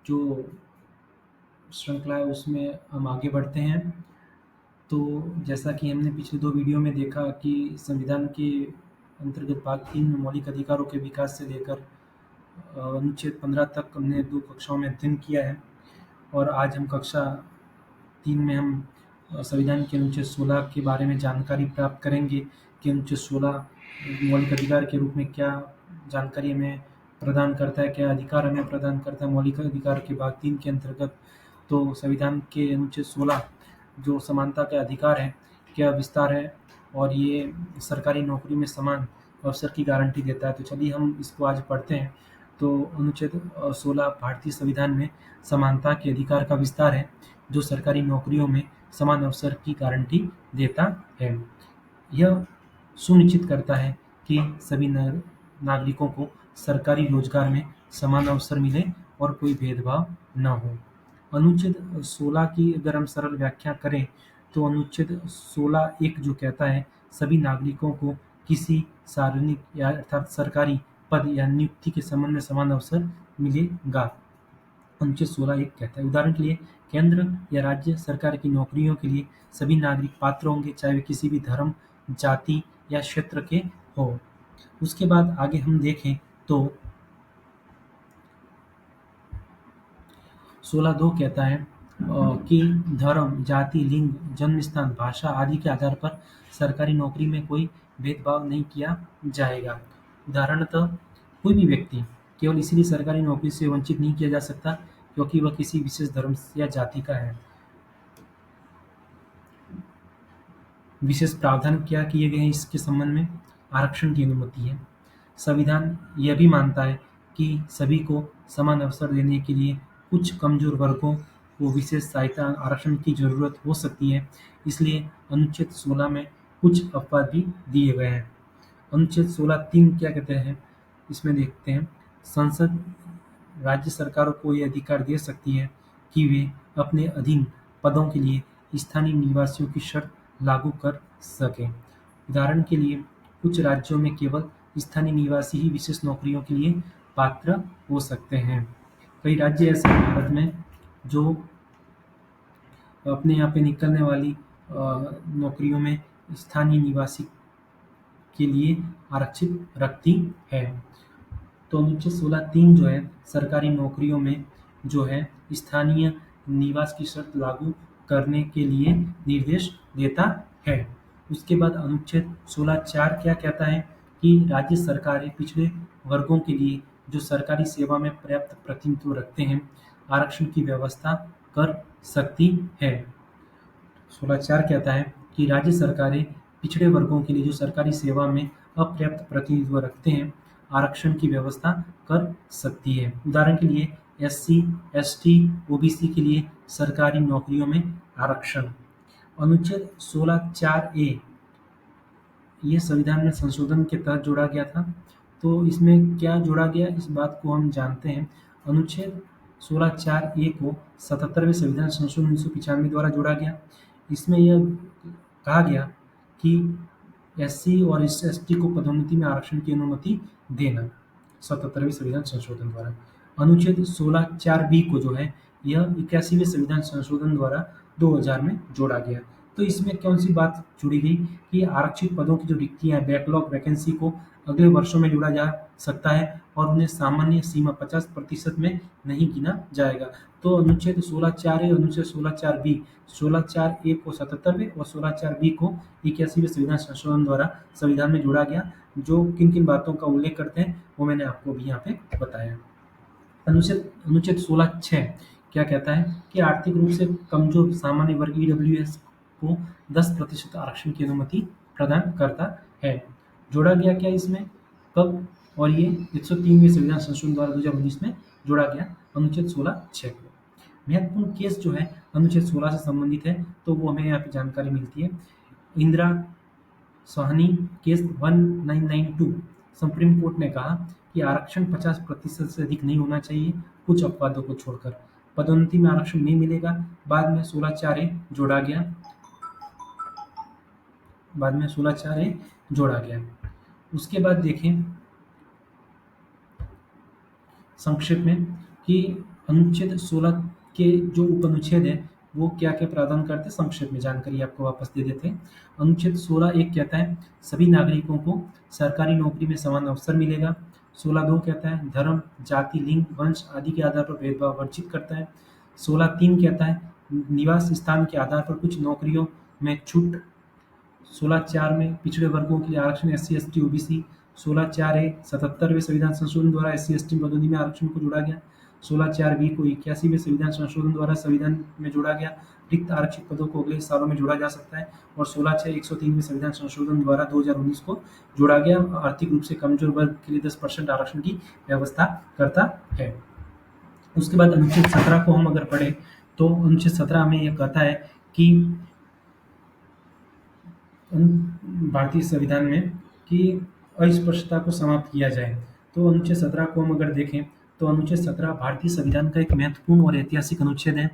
जो श्रृंखला है उसमें हम आगे बढ़ते हैं। तो जैसा कि हमने पिछले 2 वीडियो में देखा कि संविधान के अंतर्गत भाग 3 में मौलिक अधिकारों के विकास से लेकर अनुच्छेद 15 तक हमने 2 कक्षाओं में अध्ययन किया है और आज हम कक्षा 3 में हम संविधान के अनुच्छेद 16 के बारे में जानकारी प्राप्त करेंगे कि अनुच्छेद 16 मौलिक अधिकार के रूप में क्या जानकारी हमें प्रदान करता है, क्या अधिकार हमें प्रदान करता है मौलिक अधिकार के भाग 3 के अंतर्गत। तो संविधान के अनुच्छेद 16 जो समानता के अधिकार है, क्या विस्तार है और ये सरकारी नौकरी में समान अवसर की गारंटी देता है। तो चलिए हम इसको आज पढ़ते हैं। तो अनुच्छेद 16 भारतीय संविधान में समानता के अधिकार का विस्तार है जो सरकारी नौकरियों में समान अवसर की गारंटी देता है। यह सुनिश्चित करता है कि सभी नागरिकों को सरकारी रोजगार में समान अवसर मिले और कोई भेदभाव न हो। अनुच्छेद 16 की अगर हम सरल व्याख्या करें तो अनुच्छेद 16 एक जो कहता है सभी नागरिकों को किसी सार्वजनिक या अर्थात सरकारी पद या नियुक्ति के संबंध में समान अवसर मिलेगा। अनुच्छेद 16 एक कहता है उदाहरण के लिए केंद्र या राज्य सरकार की नौकरियों के लिए सभी नागरिक पात्र होंगे चाहे वे किसी भी धर्म, जाति या क्षेत्र के हो। उसके बाद आगे हम देखें तो 16(2) कहता है कि धर्म, जाति, लिंग, जन्म स्थान, भाषा आदि के आधार पर सरकारी नौकरी में कोई भेदभाव नहीं किया जाएगा। उदाहरणतः कोई भी व्यक्ति केवल इसीलिए सरकारी नौकरी से वंचित नहीं किया जा सकता क्योंकि वह किसी विशेष धर्म या जाति का है। विशेष प्रावधान क्या किए गए हैं इसके संबंध में? आरक्षण की अनुमति है। संविधान यह भी मानता है कि सभी को समान अवसर देने के लिए कुछ कमजोर वर्गों को विशेष सहायता आरक्षण की जरूरत हो सकती है, इसलिए अनुच्छेद 16 में कुछ अपवाद भी दिए गए हैं। अनुच्छेद 16(3) क्या कहते हैं इसमें देखते हैं। संसद राज्य सरकारों को यह अधिकार दे सकती है कि वे अपने अधीन पदों के लिए स्थानीय निवासियों की शर्त लागू कर सकें। उदाहरण के लिए कुछ राज्यों में केवल स्थानीय निवासी ही विशेष नौकरियों के लिए पात्र हो सकते हैं। कई राज्य ऐसे हैं भारत में जो अपने यहाँ पे निकलने वाली नौकरियों में स्थानीय निवासी के लिए आरक्षित रखती है। तो अनुच्छेद 16(3) जो है सरकारी नौकरियों में जो है स्थानीय निवास की शर्त लागू करने के लिए निर्देश देता है। उसके बाद अनुच्छेद 16(4) क्या कहता है कि राज्य सरकारें पिछड़े वर्गों के लिए जो सरकारी सेवा में पर्याप्त प्रतिनिधित्व रखते हैं आरक्षण की व्यवस्था कर सकती है। 16(4) कहता है कि राज्य सरकारें पिछड़े वर्गों के लिए जो सरकारी सेवा में अपर्याप्त प्रतिनिधित्व रखते हैं आरक्षण की व्यवस्था कर सकती है। उदाहरण के लिए एससी, एसटी, ओबीसी के लिए सरकारी नौकरियों में आरक्षण। अनुच्छेद 16(4)(a) ये संविधान में संशोधन के तहत जोड़ा गया था। तो इसमें क्या जोड़ा गया इस बात को हम जानते हैं। अनुच्छेद 16(4)(a) को 77वें संविधान संशोधन 1995 द्वारा जोड़ा गया। इसमें यह कहा गया कि एससी और एसटी को पदोन्नति में आरक्षण की अनुमति देना 77वें संविधान संशोधन द्वारा। अनुच्छेद 16(4)(b) को जो है यह 81वें संविधान संशोधन द्वारा 2000 में जोड़ा गया। तो इसमें कौन सी बात जुड़ी गई कि आरक्षित पदों की जो रिक्तियां बैकलॉग वैकेंसी को अगले वर्षों में जोड़ा जा सकता है और उन्हें सामान्य सीमा 50% में नहीं गिना जाएगा। तो अनुच्छेद 16(4)(a) अनुच्छेद 16(4)(b) 16(4)(a) को 77वें और 16(4)(b) को 81वें संविधान संशोधन द्वारा संविधान में जोड़ा गया। जो किन किन बातों का उल्लेख करते हैं वो मैंने आपको भी यहाँ पे बताया। अनुच्छेद 16(6) क्या कहता है कि आर्थिक रूप से कमजोर सामान्य वर्ग ईडब्ल्यूएस को 10% आरक्षण की अनुमति प्रदान करता है। जोड़ा गया क्या इसमें, कब, और ये 103वें संविधान संशोधन द्वारा 2019 में जोड़ा गया अनुच्छेद 16(6) को। महत्वपूर्ण केस जो है अनुच्छेद 16 से संबंधित है तो वो हमें यहाँ पे जानकारी मिलती है। Indira Sahni case 1992 supreme court ने कहा कि आरक्षण 50% से अधिक नहीं होना चाहिए कुछ अपवादों को छोड़कर। पदोन्नति में आरक्षण नहीं मिलेगा। बाद में 16(4)(a) जोड़ा गया। उसके बाद देखें संक्षेप में कि अनुच्छेद 16 के जो उपअनुच्छेद है वो क्या क्या प्रावधान करते हैं, संक्षेप में जानकारी आपको वापस दे देते हैं। अनुच्छेद 16 एक कहता है सभी नागरिकों को सरकारी नौकरी में समान अवसर मिलेगा। 16(2) कहता है धर्म, जाति, लिंग, वंश आदि के आधार पर भेदभाव वर्जित करता है। 16(3) कहता है निवास स्थान के आधार पर कुछ नौकरियों में छूट। 16(4) में पिछड़े वर्गों के लिए आरक्षण SC, ST, OBC। 16(4)(a) 77वें संविधान संशोधन द्वारा SC, ST पदोन्नति में आरक्षण को जोड़ा गया। 16(4)(b) को 81वें संविधान संशोधन द्वारा संविधान में जोड़ा गया। रिक्त आरक्षित पदों को अगले सालों में जोड़ा जा सकता है। और 16(6) 103वें संविधान संशोधन द्वारा 2019 को जोड़ा गया। आर्थिक रूप से कमजोर वर्ग के लिए 10% आरक्षण की व्यवस्था करता है। उसके बाद अनुच्छेद 17 को हम अगर पढ़े तो अनुच्छेद 17 में यह कहता है कि भारतीय संविधान में कि अस्पृश्यता को समाप्त किया जाए। तो अनुच्छेद 17 को हम अगर देखें तो अनुच्छेद 17 भारतीय संविधान का एक महत्वपूर्ण और ऐतिहासिक अनुच्छेद है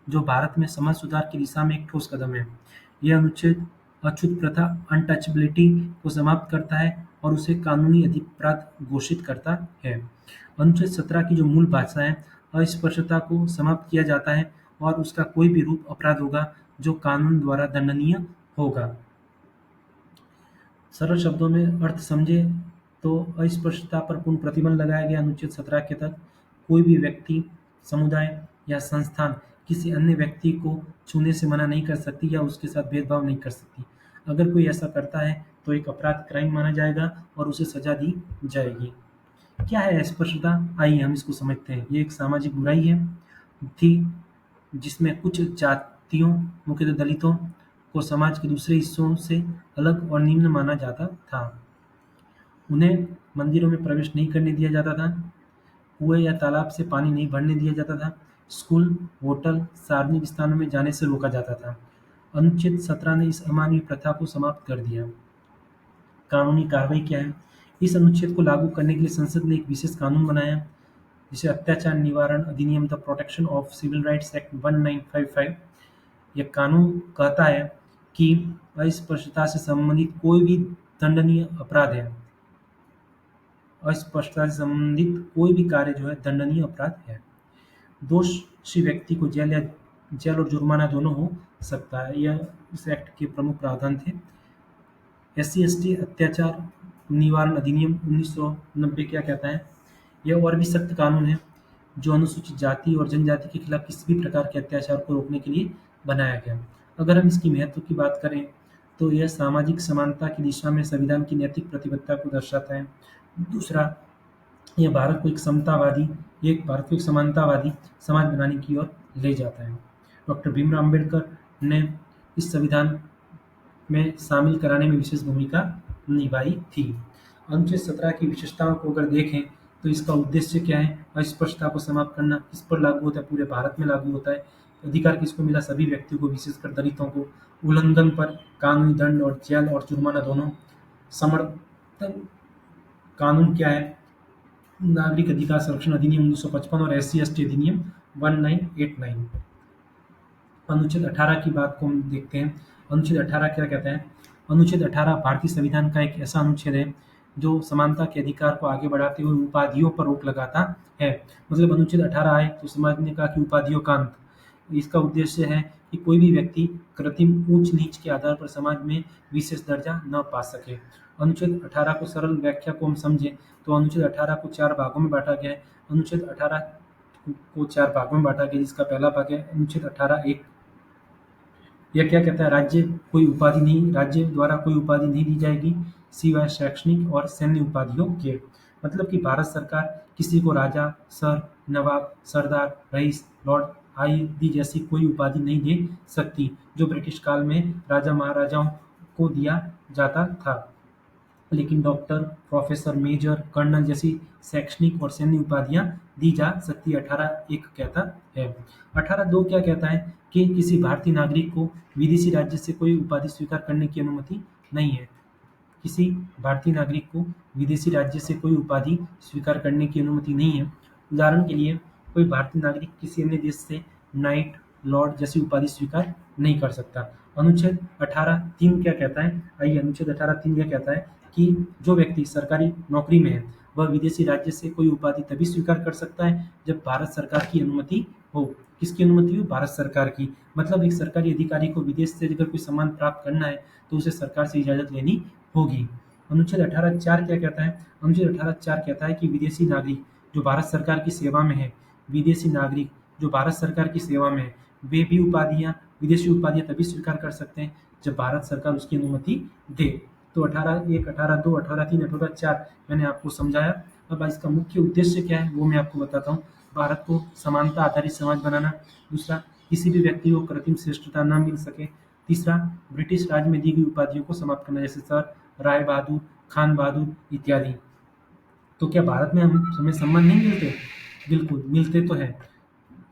जो भारत में समाज सुधार की दिशा में एक ठोस कदम है। यह अनुच्छेद अछूत प्रथा अनटचेबिलिटी को समाप्त करता है और उसे कानूनी अपराध घोषित करता है। अनुच्छेद 17 की जो मूल भाषा है अस्पृश्यता को समाप्त किया जाता है और उसका कोई भी रूप अपराध होगा जो कानून द्वारा दंडनीय होगा। सरल शब्दों में अर्थ समझे तो अस्पृश्यता पर पूर्ण प्रतिबंध लगाया गया। अनुच्छेद 17 के तहत कोई भी व्यक्ति, समुदाय या संस्थान किसी अन्य व्यक्ति को छूने से मना नहीं कर सकती या उसके साथ भेदभाव नहीं कर सकती। अगर कोई ऐसा करता है तो एक अपराध क्राइम माना जाएगा और उसे सजा दी जाएगी। क्या है अस्पृश्यता? आइए हम इसको समझते हैं। ये एक सामाजिक बुराई है थी जिसमें कुछ जातियों, मुख्यतः दलितों, को समाज के दूसरे हिस्सों से अलग और निम्न माना जाता था। उन्हें मंदिरों में प्रवेश नहीं करने दिया जाता था। कुएं या तालाब से पानी नहीं भरने दिया जाता था। स्कूल, होटल, सार्वजनिक स्थानों में जाने से रोका जाता था। अनुच्छेद 17 ने इस अमानवीय प्रथा को समाप्त कर दिया। कानूनी कार्रवाई क्या है? इस अनुच्छेद को लागू करने के लिए संसद ने एक विशेष कानून बनाया जिसे अत्याचार निवारण अधिनियम the protection of civil rights act 1955। यह कानून कहता है कि अस्पृश्यता से संबंधित कोई भी दंडनीय अपराध है, अस्पृश्यता से संबंधित कोई भी कार्य जो है दंडनीय अपराध है। दोषी व्यक्ति को जेल और जुर्माना दोनों हो सकता है। यह इस एक्ट के प्रमुख प्रावधान थे। SC, ST अत्याचार निवारण अधिनियम 1990 क्या कहता है? यह और भी सख्त कानून है जो अनुसूचित जाति और जनजाति के खिलाफ किसी भी प्रकार के अत्याचार को रोकने के लिए बनाया गया। अगर हम इसकी महत्व की बात करें तो यह सामाजिक समानता की दिशा में संविधान की नैतिक प्रतिबद्धता को दर्शाता है। दूसरा, यह भारत को एक समानतावादी समाज बनाने की ओर ले जाता है। डॉक्टर भीमराव अम्बेडकर ने इस संविधान में शामिल कराने में विशेष भूमिका निभाई थी। अनुच्छेद 17 की विशेषताओं को अगर देखें तो इसका उद्देश्य क्या है? अस्पृश्यता को समाप्त करना। किस पर लागू होता है? पूरे भारत में लागू होता है। अधिकार किसको मिला? सभी व्यक्तियों को, विशेषकर दलितों को। उल्लंघन पर कानूनी दंड और जेल और जुर्माना दोनों। समर्थन कानून क्या है? नागरिक अधिकार संरक्षण अधिनियम 1955 और SC, ST अधिनियम 1989। अनुच्छेद 18 की बात को हम देखते हैं। अनुच्छेद 18 क्या कहता है? अनुच्छेद 18 भारतीय संविधान का एक ऐसा अनुच्छेद है जो समानता के अधिकार को आगे बढ़ाते हुए उपाधियों पर रोक लगाता है। मतलब अनुच्छेद 18 आए तो समाज ने कहा कि उपाधियों का अंत। इसका उद्देश्य है कि कोई भी व्यक्ति कृत्रिम ऊंच नीच के आधार पर समाज में विशेष दर्जा न पा सके। अनुच्छेद 18 को सरल व्याख्या को हम समझें तो अनुच्छेद 18 को 4 भागों में बांटा गया है। अनुच्छेद 18 को 4 भागों में बांटा गया जिसका पहला भाग है अनुच्छेद 18(1). यह क्या कहता है? राज्य द्वारा कोई उपाधि नहीं दी जाएगी सिवाय शैक्षणिक और सैन्य उपाधियों के। मतलब कि भारत सरकार किसी को राजा, सर, नवाब, सरदार, रईस, लॉर्ड आदि जैसी कोई उपाधि नहीं दे सकती जो ब्रिटिश काल में राजा महाराजाओं को दिया जाता था। लेकिन डॉक्टर, प्रोफेसर, मेजर, कर्नल जैसी शैक्षणिक और सैन्य उपाधियां दी जा सकती है। 18(1) कहता है। 18(2) क्या कहता है? कि किसी भारतीय नागरिक को विदेशी राज्य से कोई उपाधि स्वीकार करने की अनुमति नहीं है। किसी भारतीय नागरिक को विदेशी राज्य से कोई उपाधि स्वीकार करने की अनुमति नहीं है। उदाहरण के लिए कोई भारतीय नागरिक किसी अन्य देश से नाइट, लॉर्ड जैसी उपाधि स्वीकार नहीं कर सकता। अनुच्छेद 18(3) क्या कहता है? आइए अनुच्छेद 18(3) क्या कहता है कि जो व्यक्ति सरकारी नौकरी में है वह विदेशी राज्य से कोई उपाधि तभी स्वीकार कर सकता है जब भारत सरकार की अनुमति हो। किसकी अनुमति हो? भारत सरकार की। मतलब एक सरकारी अधिकारी को विदेश से अगर कोई सम्मान प्राप्त करना है तो उसे सरकार से इजाज़त लेनी होगी। अनुच्छेद 18(4) क्या कहता है? अनुच्छेद 18(4) कहता है कि विदेशी नागरिक जो भारत सरकार की सेवा में है, विदेशी नागरिक जो भारत सरकार की सेवा में है, वे भी विदेशी उपाधियां तभी स्वीकार कर सकते हैं जब भारत सरकार उसकी अनुमति दे। तो 18(1), 18(2), 18(3), 18(4) मैंने आपको समझाया। अब इसका मुख्य उद्देश्य क्या है वो मैं आपको बताता हूँ। भारत को समानता आधारित समाज बनाना। दूसरा, किसी भी व्यक्ति को कृत्रिम श्रेष्ठता न मिल सके। तीसरा, ब्रिटिश राज में दी गई उपाधियों को समाप्त करना, जैसे सर, राय बहादुर, खान बहादुर इत्यादि। तो क्या भारत में हमें सम्मान नहीं मिलते? बिल्कुल मिलते तो हैं।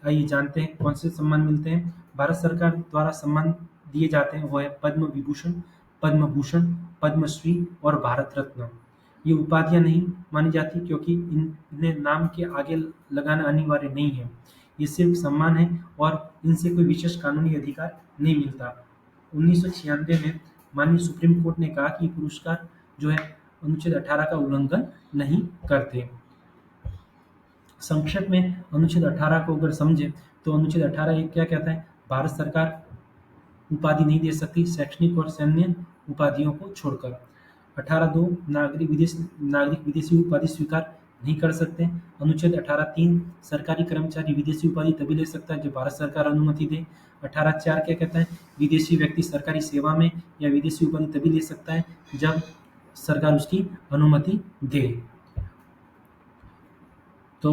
आइए जानते हैं कौन से सम्मान मिलते हैं। भारत सरकार द्वारा सम्मान दिए जाते हैं वो है पद्म विभूषण, पद्म भूषण, पद्मश्री और भारत रत्न। ये उपाधियां नहीं मानी जाती क्योंकि इन्हें नाम के आगे लगाना अनिवार्य नहीं है। ये सिर्फ सम्मान है और इनसे कोई विशेष कानूनी अधिकार नहीं मिलता। 1996 में माननीय सुप्रीम कोर्ट ने कहा कि पुरस्कार जो है अनुच्छेद 18 का उल्लंघन नहीं करते। संक्षेप में अनुच्छेद 18 को अगर समझे तो अनुच्छेद 18 क्या कहता है? भारत सरकार उपाधि नहीं दे सकती शैक्षणिक और सैन्य उपाधियों को छोड़कर। 18(2) नागरिक विदेशी उपाधि स्वीकार नहीं कर सकते। अनुच्छेद 18(3) सरकारी कर्मचारी विदेशी उपाधि तभी ले सकता है जब भारत सरकार अनुमति दे। 18(4) क्या कहता है? विदेशी व्यक्ति सरकारी सेवा में या विदेशी उपाधि तभी ले सकता है जब सरकार उसकी अनुमति दे। तो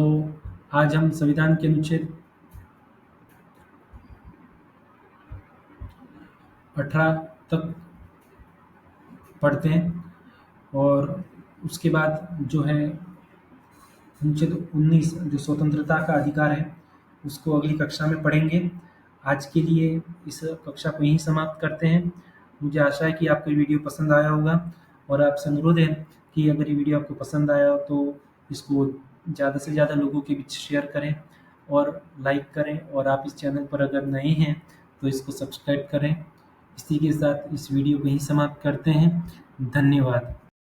आज हम संविधान के अनुच्छेद 18 तक पढ़ते हैं और उसके बाद जो है अनुच्छेद 19 जो स्वतंत्रता का अधिकार है उसको अगली कक्षा में पढ़ेंगे। आज के लिए इस कक्षा को यहीं समाप्त करते हैं। मुझे आशा है कि आपको ये वीडियो पसंद आया होगा और आपसे अनुरोध है कि अगर ये वीडियो आपको पसंद आया हो तो इसको ज़्यादा से ज़्यादा लोगों के बीच शेयर करें और लाइक करें, और आप इस चैनल पर अगर नए हैं तो इसको सब्सक्राइब करें। इसी के साथ इस वीडियो को यहीं समाप्त करते हैं। धन्यवाद।